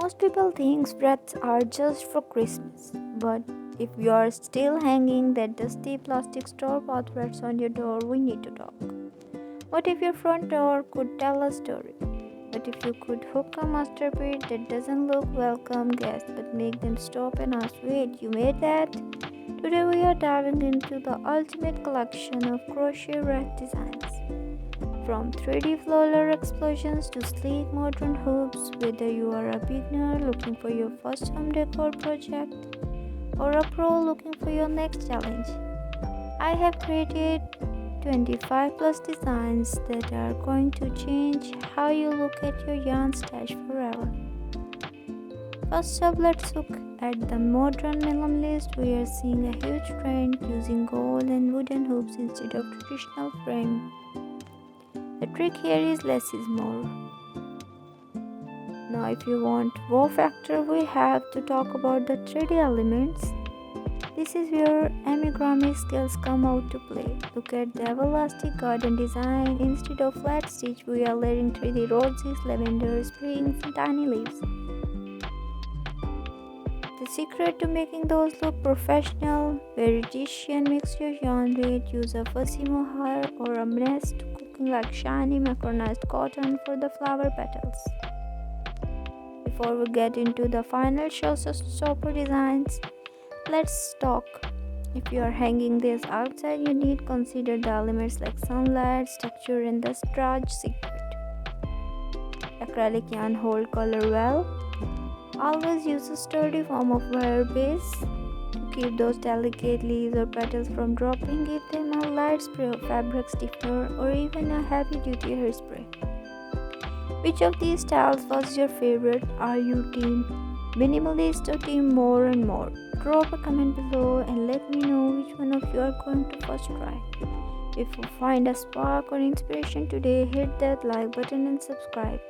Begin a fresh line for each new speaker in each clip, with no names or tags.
Most people think wreaths are just for Christmas, but if you are still hanging that dusty plastic store-bought wreaths on your door, we need to talk. What if your front door could tell a story? What if you could hook a masterpiece that doesn't look welcome guests but make them stop and ask, wait, you made that? Today we are diving into the ultimate collection of crochet wreath designs. From 3D floral explosions to sleek modern hoops, whether you are a beginner looking for your first home decor project or a pro looking for your next challenge, I have created 25 plus designs that are going to change how you look at your yarn stash forever. First up, let's look at the modern minimalist. We are seeing a huge trend using gold and wooden hoops instead of traditional frame. The trick here is less is more. Now if you want wow factor, we have to talk about the 3D elements. This is where amigurumi skills come out to play. Look at the elastic garden design. Instead of flat stitch, we are layering 3D roses, lavender, springs and tiny leaves. The secret to making those look professional, veritasian, mix your yarn weight, use a fussy mohair or a nest cooking like shiny micronized cotton for the flower petals. Before we get into the final showstopper designs, let's talk. If you are hanging this outside, you need to consider the elements like sunlight, texture and the stretch secret. Acrylic yarn hold color well. Always use a sturdy form of wire base to keep those delicate leaves or petals from dropping. Give them a light spray of fabric stiffener or even a heavy-duty hairspray. Which of these styles was your favorite? Are you team minimalist or team more and more? Drop a comment below and let me know which one of you are going to first try. If you find a spark or inspiration today, hit that like button and subscribe.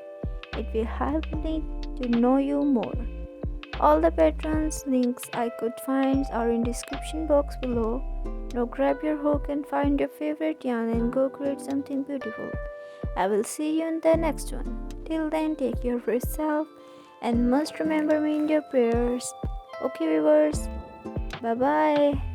It will help me to know you more. All the patrons links I could find are in description box below. Now grab your hook and find your favorite yarn and go create something beautiful. I will see you in the next one. Till then, take care of yourself and must remember me in your prayers. Okay viewers, bye bye.